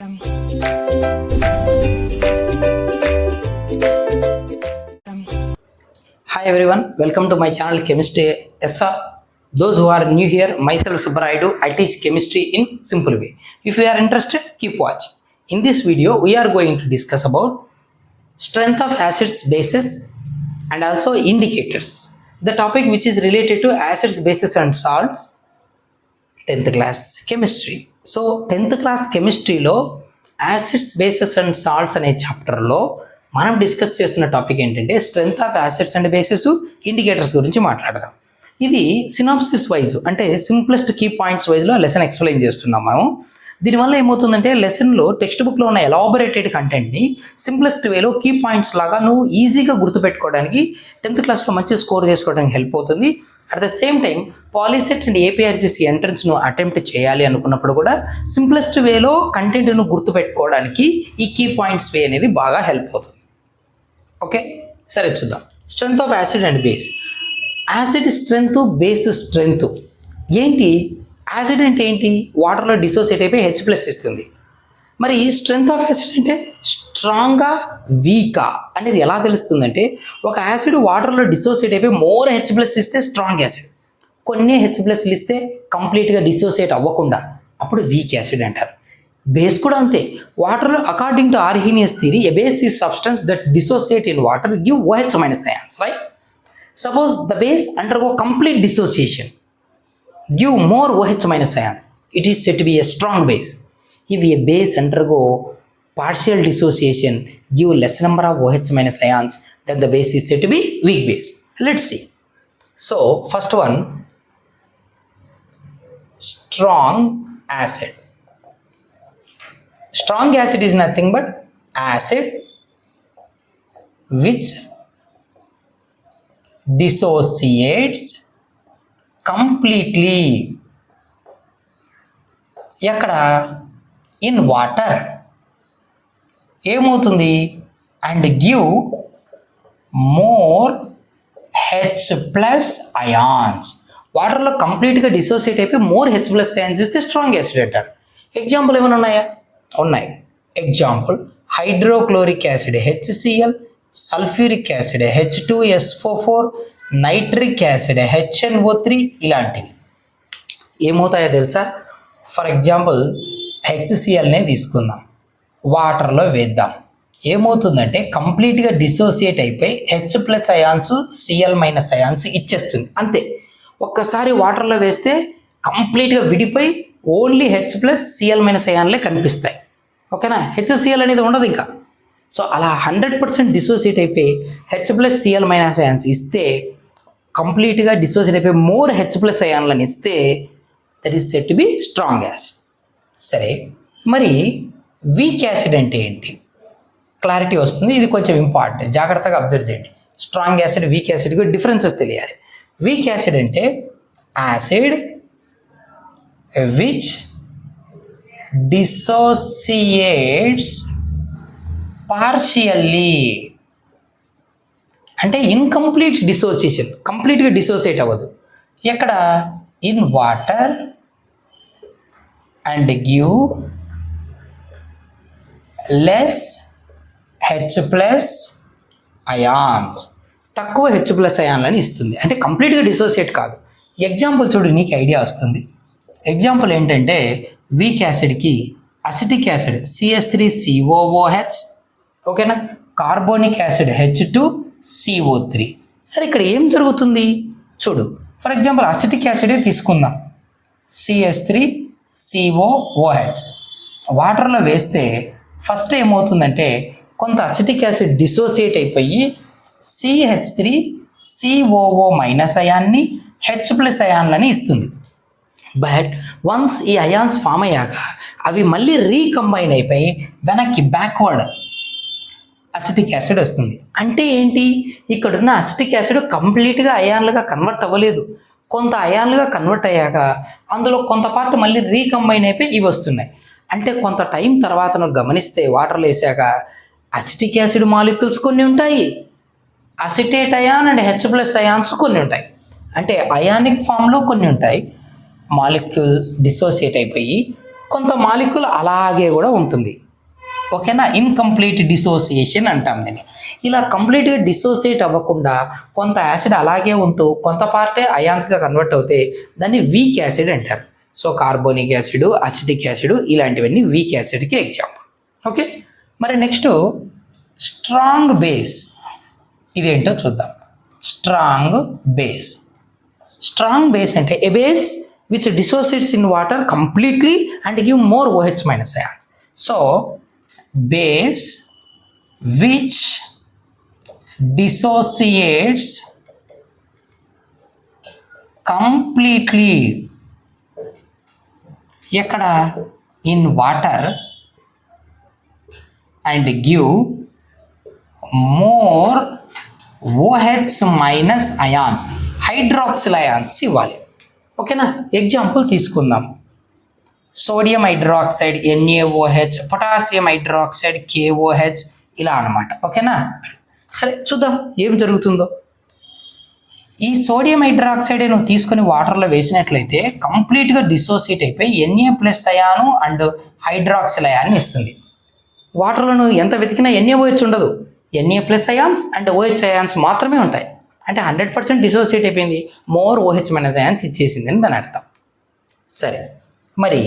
Hi everyone, welcome to my channel Chemistry SR. Those who are new here, myself Subbaraidu, I teach chemistry in simple way. If you are interested, keep watching. In this video, we are going to discuss about strength of acids, bases and also indicators. The topic which is related to acids, bases and salts, 10th class chemistry. So 10th class chemistry లో acids bases and salts అనే చాప్టర్లో మనం discuss చేస్తున్న topic ఏంటంటే strength of acids and bases, indicators గురించి మాట్లాడదాం. ఇది synopsis wise అంటే సింప్లెస్ట్ కీ పాయింట్స్ వైజ్లో లెసన్ ఎక్స్ప్లెయిన్ చేస్తున్నాం మనం. దీనివల్ల ఏమవుతుందంటే లెసన్లో టెక్స్ట్ బుక్లో ఉన్న ఎలాబొరేటెడ్ కంటెంట్ని సింప్లెస్ట్ వేలో కీ పాయింట్స్ లాగా నువ్వు ఈజీగా గుర్తుపెట్టుకోవడానికి 10th క్లాస్లో మంచి స్కోర్ చేసుకోవడానికి హెల్ప్ అవుతుంది. At the same time POLYCET and APRJC ఎంట్రన్స్ను అటెంప్ట్ చేయాలి అనుకున్నప్పుడు కూడా సింప్లెస్ట్ వేలో కంటెంట్ను గుర్తుపెట్టుకోవడానికి ఈ కీ పాయింట్స్ వే అనేది బాగా హెల్ప్ అవుతుంది. ఓకే, సరే చూద్దాం. Strength of acid and base. Acid strength, base strength ఏంటి? యాసిడ్ అంటే ఏంటి? వాటర్లో డిసోసియేట్ అయిపోయి H+ ఇస్తుంది. మరి స్ట్రెంగ్త్ ఆఫ్ యాసిడ్ అంటే స్ట్రాంగా, వీకా అనేది ఎలా తెలుస్తుందంటే ఒక యాసిడ్ వాటర్లో డిసోసియేట్ అయిపోయి మోర్ H+ ఇస్తే స్ట్రాంగ్ యాసిడ్, కొన్ని H+ ఇస్తే కంప్లీట్గా డిసోసియేట్ అవ్వకుండా అప్పుడు వీక్ యాసిడ్ అంటారు. బేస్ కూడా అంతే. వాటర్లో according to Arrhenius theory a base is substance that dissociate in water give OH- ions, right? Suppose the base undergo complete dissociation, give more OH- ion, it is said to be a strong base. If a base undergo partial dissociation, give less number of OH- ions, then the base is said to be weak base. Let's see. So first one, strong acid. Strong acid is nothing but acid which dissociates completely ఎక్కడ? In water. ఏమవుతుంది? And give more H+ ions. వాటర్లో కంప్లీట్గా dissociate అయిపోయి more H+ ions ఇస్తే strong acid అంటారు. Example ఏమైనా ఉన్నాయా? ఉన్నాయి. Example hydrochloric acid HCl, sulphuric acid H2SO4, nitric acid HNO3, ఇలాంటివి ఏమవుతాయో తెలుసా? ఫర్ ఎగ్జాంపుల్ HClనే తీసుకుందాం, వాటర్లో వేద్దాం. ఏమవుతుందంటే కంప్లీట్గా డిసోసియేట్ అయిపోయి H+ ions, Cl- ions ఇచ్చేస్తుంది. అంతే. ఒక్కసారి వాటర్లో వేస్తే కంప్లీట్గా విడిపోయి ఓన్లీ H+, Cl- ionలే కనిపిస్తాయి. ఓకేనా? HCl అనేది ఉండదు ఇంకా. సో అలా 100% డిసోసియేట్ అయిపోయి H+, Cl- ions ఇస్తే కంప్లీట్గా డిసోసియేట్ అయిపోయి మోర్ H+ ionలను ఇస్తే that is said to be strong acid. సరే, మరి వీక్ యాసిడ్ అంటే ఏంటి? క్లారిటీ వస్తుంది. ఇది కొంచెం ఇంపార్టెంట్, జాగ్రత్తగా అబ్జర్వ్ చేయండి. స్ట్రాంగ్ యాసిడ్, వీక్ యాసిడ్కి డిఫరెన్సెస్ తెలియాలి. వీక్ యాసిడ్ అంటే యాసిడ్ విచ్ డిసోసియేట్స్ పార్షియల్లీ, అంటే ఇన్కంప్లీట్ డిసోసియేషన్, కంప్లీట్గా డిసోసియేట్ అవ్వదు. ఎక్కడ? In water and give less H+ ions, తక్కువ H+ ionsలని ఇస్తుంది. అంటే కంప్లీట్గా డిసోసియేట్ కాదు. ఎగ్జాంపుల్ చూడు, నీకు ఐడియా వస్తుంది. ఎగ్జాంపుల్ ఏంటంటే వీక్ యాసిడ్కి అసిటిక్ యాసిడ్ CH3COOH, ఓకేనా? Carbonic acid H2CO3. సరే, ఇక్కడ ఏం జరుగుతుంది చూడు. ఫర్ ఎగ్జాంపుల్ అసిటిక్ యాసిడే తీసుకుందాం, CH3COOH. వాటర్లో వేస్తే ఫస్ట్ ఏమవుతుందంటే కొంత అసిటిక్ యాసిడ్ డిసోసియేట్ అయిపోయి CH3COO- అయాన్ని H+ అయాన్లని ఇస్తుంది. బట్ వన్స్ ఈ అయాన్స్ ఫామ్ అయ్యాక అవి మళ్ళీ రీకంబైన్ అయిపోయి వెనక్కి బ్యాక్వర్డ్ అసిటిక్ యాసిడ్ వస్తుంది. అంటే ఏంటి? ఇక్కడున్న అసిటిక్ యాసిడ్ కంప్లీట్గా అయాన్లుగా కన్వర్ట్ అవ్వలేదు. కొంత అయాన్లుగా కన్వర్ట్ అయ్యాక అందులో కొంత పార్ట్ మళ్ళీ రీకంబైన్ అయిపోయి ఇవి వస్తున్నాయి. అంటే కొంత టైం తర్వాత నువ్వు గమనిస్తే వాటర్లో వేసాక అసిటిక్ యాసిడ్ మాలిక్యూల్స్ కొన్ని ఉంటాయి, acetate ion and H+ ions కొన్ని ఉంటాయి. అంటే అయానిక్ ఫామ్లో కొన్ని ఉంటాయి, మాలిక్యూల్ డిసోసియేట్ అయిపోయి కొంత మాలిక్యూల్ అలాగే కూడా ఉంటుంది. ఓకేనా, ఇన్కంప్లీట్ డిసోసియేషన్ అంటాం దీన్ని. ఇలా కంప్లీట్గా డిసోసియేట్ అవ్వకుండా కొంత యాసిడ్ అలాగే ఉంటూ కొంత పార్టే అయాన్స్గా కన్వర్ట్ అవుతే దాన్ని వీక్ యాసిడ్ అంటారు. So carbonic acid, acetic acid ఇలాంటివన్నీ వీక్ యాసిడ్కి ఎగ్జాంపుల్. ఓకే, మరి నెక్స్ట్ స్ట్రాంగ్ బేస్ ఇదేంటో చూద్దాం. Strong base. స్ట్రాంగ్ బేస్ అంటే a base which dissociates in water completely and give more OH minus ion. So base which dissociates completely ఎక్కడ in water and give more OH minus ions, hydroxyl ions ఇవ్వాలి. ఓకేనా, example తీసుకుందాం. Sodium hydroxide NaOH, potassium hydroxide KOH ఇలా అనమాట. ఓకేనా, సరే చూద్దాం ఏం జరుగుతుందో. ఈ సోడియం హైడ్రాక్సైడ్ నువ్వు తీసుకొని వాటర్లో వేసినట్లయితే కంప్లీట్గా డిసోసియేట్ అయిపోయి Na+ అయాను అండ్ హైడ్రాక్సిల్ అయాన్ని ఇస్తుంది. వాటర్లో నువ్వు ఎంత వెతికినా NaOH ఉండదు, Na+ ions and OH ions మాత్రమే ఉంటాయి. అంటే 100% డిసోసియేట్ అయిపోయింది, మోర్ OH మైనస్ అయాన్స్ ఇచ్చేసింది అని దాని అర్థం. సరే, మరి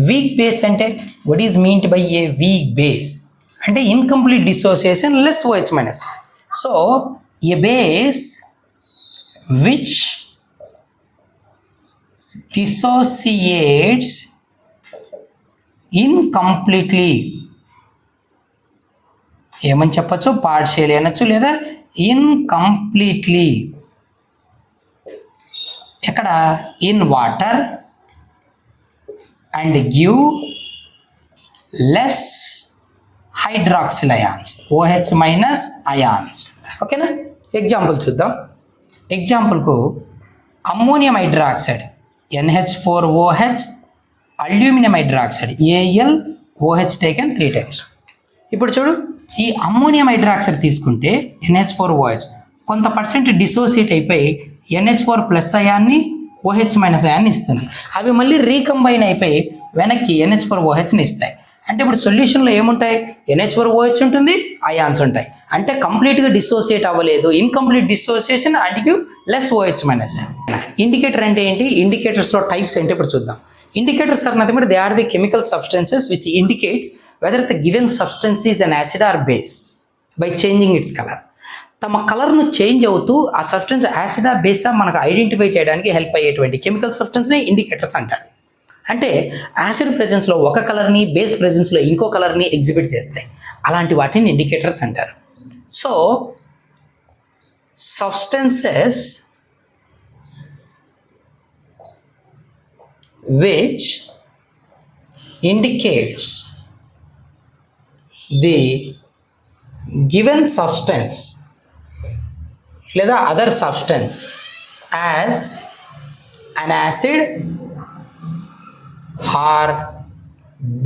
వీక్ బేస్ అంటే what is meant by a weak base అంటే incomplete dissociation less OH minus. So a base which dissociates incompletely, ఏమని చెప్పచ్చు, పార్షియలీ అనొచ్చు లేదా ఇన్కంప్లీట్లీ. ఎక్కడ in water and give less hydroxyl ions, OH minus ions. ఓకేనా, example చూద్దాం. ఎగ్జాంపుల్కు ammonium hydroxide NH4OH, aluminium hydroxide AlOH taken 3 times. ఇప్పుడు చూడు, ఈ అమ్మోనియం హైడ్రాక్సైడ్ తీసుకుంటే NH4OH కొంత పర్సెంట్ డిసోసియేట్ అయిపోయి NH4+ అయాన్ని OH మైనస్ అయాన్ని ఇస్తుంది. అవి మళ్ళీ రీకంబైన్ అయిపోయి వెనక్కి NH4OHని ఇస్తాయి. అంటే ఇప్పుడు సొల్యూషన్లో ఏముంటాయి, NH4OH ఉంటుంది, అయాన్స్ ఉంటాయి. అంటే కంప్లీట్గా డిసోసియేట్ అవ్వలేదు, incomplete dissociation and give less OH minus. Indicator అంటే ఏంటి, ఇండికేటర్స్లో టైప్స్ ఏంటి ఇప్పుడు చూద్దాం. Indicators are nothing but they are the chemical substances which indicates whether the given substance is an acid or base by changing its colour. తమ కలర్ను change అవుతూ ఆ సబ్స్టెన్స్ యాసిడా బేసా మనకు ఐడెంటిఫై చేయడానికి హెల్ప్ అయ్యేటువంటి కెమికల్ సబ్స్టెన్స్ని ఇండికేటర్స్ అంటారు. అంటే యాసిడ్ ప్రెజెన్స్లో ఒక కలర్ని, బేస్ ప్రెజెన్స్లో ఇంకో కలర్ని ఎగ్జిబిట్ చేస్తాయి. అలాంటి వాటిని ఇండికేటర్స్ అంటారు. So substances which indicates the given substance లేదా other substance as an acid or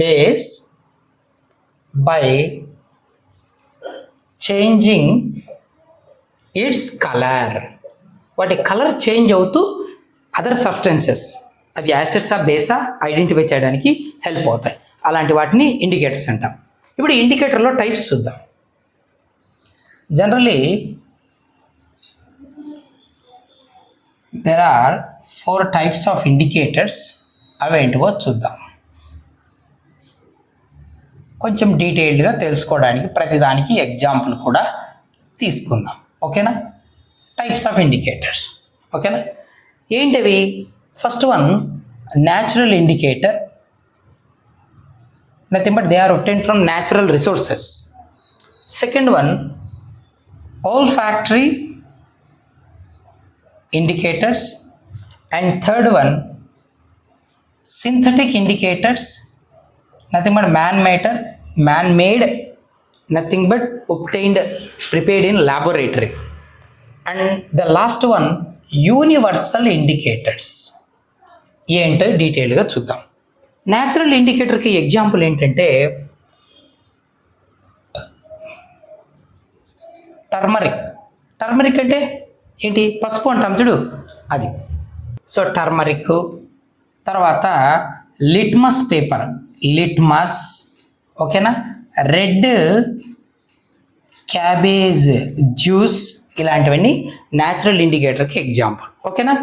base by changing its color. వాటి కలర్ చేంజ్ అవుతూ అదర్ సబ్స్టెన్సెస్ అవి యాసిడ్సా బేసా ఐడెంటిఫై చేయడానికి హెల్ప్ అవుతాయి. అలాంటి వాటిని ఇండికేటర్స్ అంటాం. ఇప్పుడు ఇండికేటర్లో టైప్స్ చూద్దాం. Generally there are 4 types of indicators. అవేంటివో చూద్దాం. కొంచెం డీటెయిల్డ్గా తెలుసుకోవడానికి ప్రతిదానికి ఎగ్జాంపుల్ కూడా తీసుకుందాం. ఓకేనా, టైప్స్ ఆఫ్ ఇండికేటర్స్. ఓకేనా, ఏంటివి? First one natural indicator, nothing but they are obtained from natural resources. Second one olfactory indicators, and third one synthetic indicators, nothing but man-made, nothing but obtained, prepared in laboratory, and the last one universal indicators. ఏంటో డీటెయిల్గా చూద్దాం. Natural ఇండికేటర్కి example ఏంటంటే turmeric అంటే ఏంటి, పసుపు అంటాం చూడు అది. సో టర్మరిక్, తర్వాత లిట్మస్ పేపర్ లిట్మస్, ఓకేనా, రెడ్ క్యాబేజ్ జ్యూస్, ఇలాంటివన్నీ న్యాచురల్ ఇండికేటర్కి ఎగ్జాంపుల్, ఓకేనా.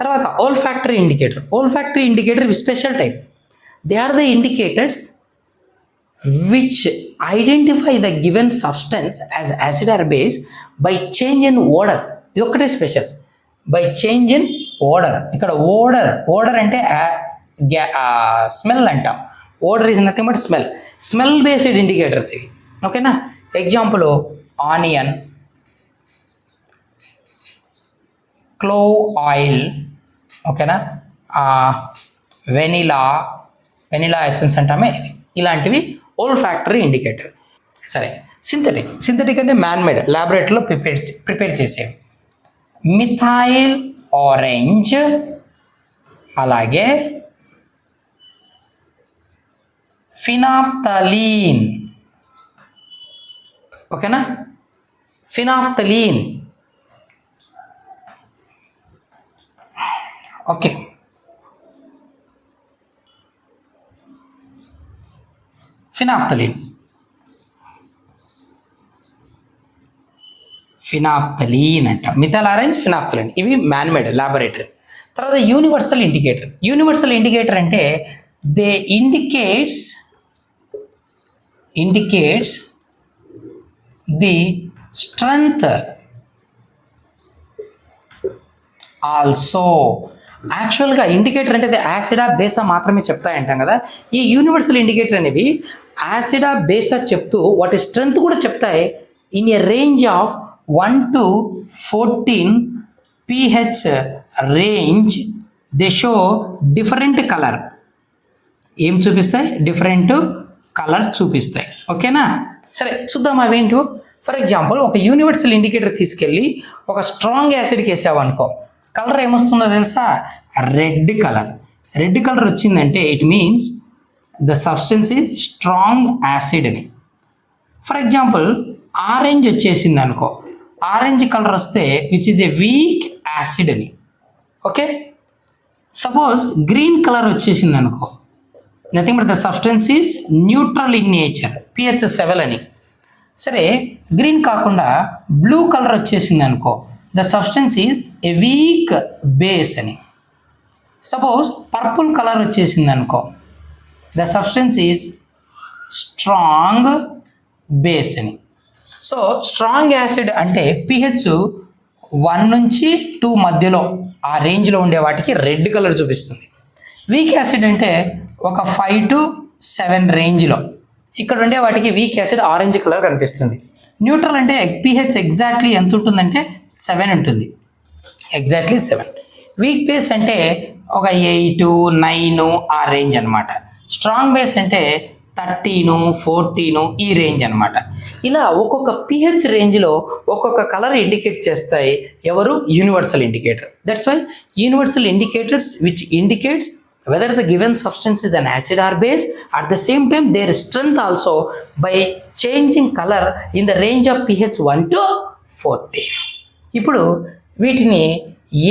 తర్వాత olfactory indicator. Olfactory indicator special type. They are the indicators which identify the given substance as acid or base by change in odor. ఇది ఒక్కటే special, by change in odour. ఇక్కడ odour అంటే smell అంటాం. Odour is nothing but smell based indicators ఇవి, ఓకేనా. Example onion, clove oil, ఓకేనా, vanilla essence అంటామే, ఇలాంటివి ఓల్ఫాక్టరీ ఇండికేటర్. సరే, సింథటిక్ అంటే మ్యాన్మేడ్, ల్యాబొరేటరీలో ప్రిపేర్ చేసేవి. మిథైల్ ఆరెంజ్, అలాగే ఫినాప్తలీన్, ఓకేనా, ఫినాప్తలీన్, ఓకే. ఫినాప్తలీన్ అంట, మిథైల్ ఆరెంజ్, ఫినాప్తలీన్, ఇవి మ్యాన్మేడ్ ల్యాబొరేటరీ. తర్వాత యూనివర్సల్ ఇండికేటర్ అంటే they indicates the strength also. యాక్చువల్గా ఇండికేటర్ అంటే యాసిడా బేసా మాత్రమే చెప్తాయంటాం కదా. ఈ యూనివర్సల్ ఇండికేటర్ అనేవి యాసిడా బేసా చెప్తూ వాటి స్ట్రెంగ్త్ కూడా చెప్తాయి. In a range of 1 to 14 pH range they show different colour. ఏం చూపిస్తాయి? డిఫరెంట్ కలర్ చూపిస్తాయి, ఓకేనా. సరే, చూద్దాం అవేంటో. ఫర్ ఎగ్జాంపుల్, ఒక యూనివర్సల్ ఇండికేటర్ తీసుకెళ్ళి ఒక స్ట్రాంగ్ యాసిడ్కి వేసావనుకో, కలర్ ఏమొస్తుందో తెలుసా? రెడ్ కలర్ వచ్చిందంటే it means the substance is strong acid అని. ఫర్ ఎగ్జాంపుల్, ఆరెంజ్ వచ్చేసింది అనుకో, ఆరెంజ్ కలర్ వస్తే which is a weak acid అని, ఓకే. సపోజ్ గ్రీన్ కలర్ వచ్చేసింది అనుకో, nothing but the substance is neutral in nature, pH 7 అని. సరే, గ్రీన్ కాకుండా బ్లూ కలర్ వచ్చేసింది అనుకో, the substance is a weak base అని. సపోజ్ పర్పుల్ కలర్ వచ్చేసింది అనుకో, the substance is strong base అని. సో స్ట్రాంగ్ యాసిడ్ అంటే pH 1 నుంచి 2 మధ్యలో ఆ రేంజ్లో ఉండే వాటికి రెడ్ కలర్ చూపిస్తుంది. వీక్ యాసిడ్ అంటే ఒక 5 to 7 రేంజ్లో ఇక్కడ ఉండే వాటికి వీక్ యాసిడ్ ఆరెంజ్ కలర్ కనిపిస్తుంది. న్యూట్రల్ అంటే pH ఎగ్జాక్ట్లీ ఎంత ఉంటుందంటే 7 ఉంటుంది, ఎగ్జాక్ట్లీ 7. వీక్ బేస్ అంటే ఒక 8, 9 ఆ రేంజ్ అనమాట. స్ట్రాంగ్ బేస్ అంటే 13, 14 ఈ రేంజ్ అనమాట. ఇలా ఒక్కొక్క pH రేంజ్లో ఒక్కొక్క కలర్ ఇండికేట్ చేస్తాయి. ఎవరు? Universal indicator. That's why universal indicators which indicates whether the given substance is an acid or base, at the same time their strength also by changing color in the range of pH 1 to 14. ఇప్పుడు వీటిని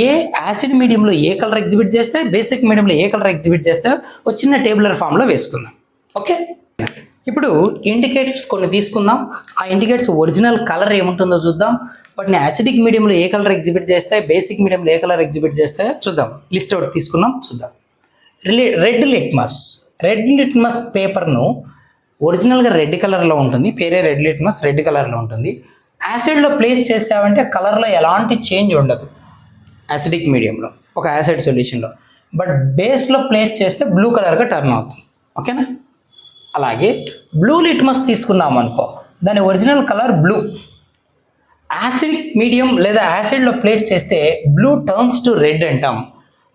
ఏ acid మీడియంలో ఏ colour exhibit చేస్తే, basic మీడియంలో ఏ colour exhibit చేస్తే ఒక చిన్న tabular ఫామ్లో వేసుకుందాం, ఓకే. ఇప్పుడు ఇండికేటర్స్ కొన్ని తీసుకుందాం. ఆ ఇండికేటర్స్ ఒరిజినల్ కలర్ ఏముంటుందో చూద్దాం. వాటిని యాసిడిక్ మీడియంలో ఏ కలర్ ఎగ్జిబిట్ చేస్తాయి, బేసిక్ మీడియంలో ఏ కలర్ ఎగ్జిబిట్ చేస్తాయో చూద్దాం. లిస్ట్ ఒకటి తీసుకున్నాం, చూద్దాం. రెడ్ లిట్మస్ పేపర్ను ఒరిజినల్గా రెడ్ కలర్లో ఉంటుంది, పేరే రెడ్ కలర్లో ఉంటుంది. యాసిడ్లో ప్లేస్ చేసావంటే కలర్లో ఎలాంటి చేంజ్ ఉండదు యాసిడిక్ మీడియంలో, ఒక యాసిడ్ సొల్యూషన్లో. బట్ బేస్లో ప్లేస్ చేస్తే బ్లూ కలర్గా టర్న్ అవుతుంది, ఓకేనా. అలాగే బ్లూ లిట్మస్ తీసుకున్నాం అనుకో, దాని original colour blue. Acidic medium లేదా యాసిడ్లో ప్లేస్ చేస్తే బ్లూ టర్న్స్ టు రెడ్ అంటాం.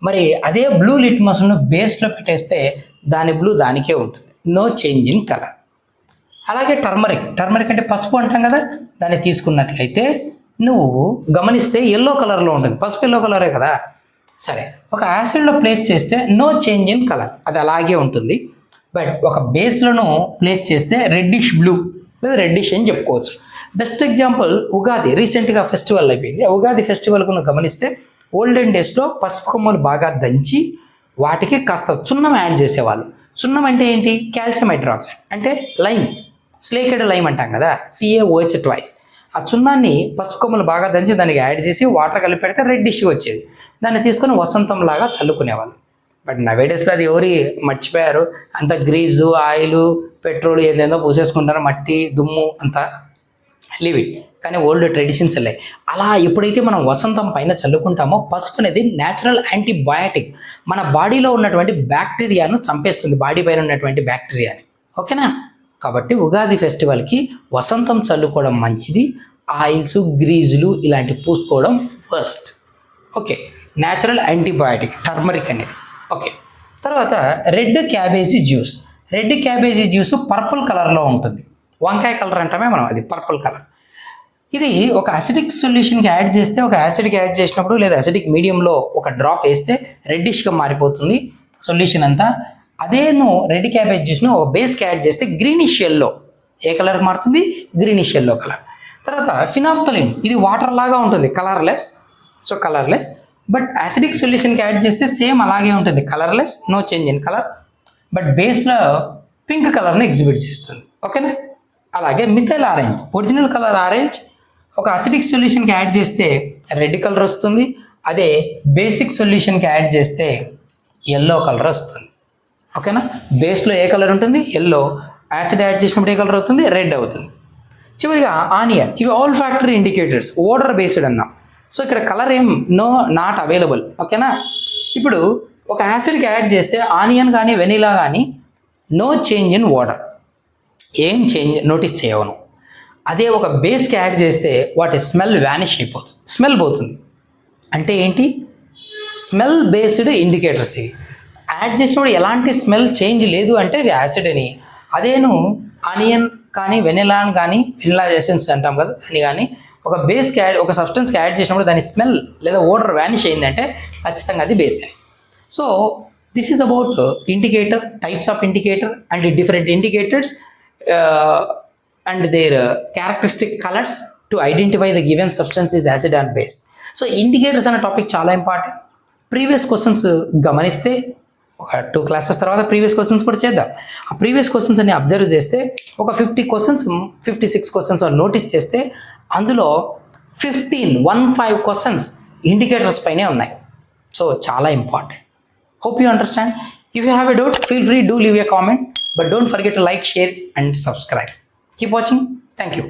మరి అదే బ్లూ లిట్మస్ను బేస్లో పెట్టేస్తే దాని బ్లూ దానికే ఉంటుంది, నో చేంజ్ ఇన్ కలర్. అలాగే టర్మరిక్ అంటే పసుపు అంటాం కదా, దాన్ని తీసుకున్నట్లయితే నువ్వు గమనిస్తే ఎల్లో కలర్లో ఉంటుంది, పసుపు ఎల్లో కలరే కదా. సరే, ఒక యాసిడ్లో ప్లేస్ చేస్తే నో చేంజ్ ఇన్ కలర్, అది అలాగే ఉంటుంది. బట్ ఒక బేస్లను ప్లేస్ చేస్తే రెడ్డిష్ బ్లూ లేదా రెడ్డిష్ అని చెప్పుకోవచ్చు. Best example Ugadi. రీసెంట్గా ఫెస్టివల్ అయిపోయింది. ఉగాది ఫెస్టివల్కు నువ్వు గమనిస్తే ఓల్డెన్ డేస్లో పసుపు కొమ్మలు బాగా దంచి వాటికి కాస్త చున్నం యాడ్ చేసేవాళ్ళు. సున్నం అంటే ఏంటి? కాల్షియం హైడ్రాక్సైడ్ అంటే లైమ్, స్లేకెడ్ లైమ్ అంటాం కదా, CaOH ట్వైస్. ఆ సున్నాన్ని పసుపు కొమ్మలు బాగా దంచి దానికి యాడ్ చేసి వాటర్ కలిపి పెడితే రెడ్డిష్గా వచ్చేది. దాన్ని తీసుకొని వసంతం లాగా చల్లుకునేవాళ్ళు. బట్ నవేడేస్లో అది ఎవరి మర్చిపోయారు. అంత గ్రీజు, ఆయిల్, పెట్రోల్ ఏదేందో పూసేసుకుంటారు, మట్టి దుమ్ము అంతా లీవ్ ఇట్. కానీ ఓల్డ్ ట్రెడిషన్స్ వెళ్ళాయి. అలా ఎప్పుడైతే మనం వసంతం పైన చల్లుకుంటామో పసుపు అనేది న్యాచురల్ యాంటీబయాటిక్, మన బాడీలో ఉన్నటువంటి బ్యాక్టీరియాను చంపేస్తుంది, బాడీ పైన ఉన్నటువంటి బ్యాక్టీరియాని. ఓకేనా? కాబట్టి ఉగాది ఫెస్టివల్కి వసంతం చల్లుకోవడం మంచిది, ఆయిల్స్, గ్రీజులు ఇలాంటి పూసుకోవడం first. Okay, natural antibiotic turmeric అనేది. ఓకే, తర్వాత red cabbage juice. Red cabbage juice purple కలర్లో ఉంటుంది. వంకాయ కలర్ అంటామే మనం, అది పర్పుల్ కలర్. ఇది ఒక అసిడిక్ సొల్యూషన్కి యాడ్ చేస్తే, ఒక యాసిడ్కి యాడ్ చేసినప్పుడు లేదా అసిడిక్ మీడియంలో ఒక డ్రాప్ వేస్తే రెడ్డిష్గా మారిపోతుంది సొల్యూషన్ అంతా. అదే నువ్వు రెడ్ క్యాబేజ్ జ్యూస్ను ఒక బేస్కి యాడ్ చేస్తే గ్రీనిష్ ఎల్లో, ఏ కలర్కి మారుతుంది? Greenish yellow colour. తర్వాత ఫినాప్థలిన్, ఇది వాటర్ లాగా ఉంటుంది, colourless. So colourless, but acidic సొల్యూషన్కి యాడ్ చేస్తే సేమ్ అలాగే ఉంటుంది, colourless, no change in colour, but బేస్లో పింక్ కలర్ని ఎగ్జిబిట్ చేస్తుంది. ఓకేనా? అలాగే methyl orange, original colour orange, ఒక అసిడిక్ సొల్యూషన్కి యాడ్ చేస్తే రెడ్ కలర్ వస్తుంది, అదే బేసిక్ సొల్యూషన్కి యాడ్ చేస్తే ఎల్లో కలర్ వస్తుంది. ఓకేనా? బేస్లో ఏ కలర్ ఉంటుంది? ఎల్లో. యాసిడ్ యాడ్ చేసినప్పుడు ఏ కలర్ అవుతుంది? రెడ్ అవుతుంది. చివరిగా ఆనియన్, ఇవి ఆల్ ఫ్యాక్టరీ ఇండికేటర్స్, ఓడర్ బేస్డ్ అన్నాం. సో ఇక్కడ కలర్ ఏం నాట్ అవైలబుల్. ఓకేనా? ఇప్పుడు ఒక యాసిడ్కి యాడ్ చేస్తే ఆనియన్ కానీ వెనిలా కానీ నో చేంజ్ ఇన్ ఓడర్, ఏం చేంజ్ నోటీస్ చేయవను. అదే ఒక బేస్కి యాడ్ చేస్తే వాటి స్మెల్ వ్యానిష్ అయిపోతుంది, స్మెల్ పోతుంది. అంటే ఏంటి? స్మెల్ బేస్డ్ ఇండికేటర్స్ ఇవి. యాడ్ చేసినప్పుడు ఎలాంటి స్మెల్ చేంజ్ లేదు అంటే ఇది యాసిడ్ అని. అదేను ఆనియన్ కానీ వెనిలా కానీ, వెనిలా ఎసెన్స్ అంటాం కదా, అని కానీ ఒక బేస్కి యాడ్, ఒక సబ్స్టెన్స్కి యాడ్ చేసినప్పుడు దాని స్మెల్ లేదా ఓడర్ వ్యానిష్ అయిందంటే ఖచ్చితంగా అది బేస్ అని. So this is about indicator, types of indicator and different indicators and their characteristic colors to identify the given substance is acid and base. So indicators అనే topic చాలా important. Previous questions గమనిస్తే ఒక 2 classes తర్వాత previous questions కూడా చేద్దాం. ఆ previous questions అన్ని observe చేస్తే ఒక 50 క్వశ్చన్స్, 56 క్వశ్చన్స్ నోటీస్ చేస్తే అందులో 15 క్వశ్చన్స్ ఇండికేటర్స్ పైనే ఉన్నాయి. సో చాలా important. Hope you understand. If you have a doubt, feel free, do leave a comment, but don't forget to like, share and subscribe. Keep watching. Thank you.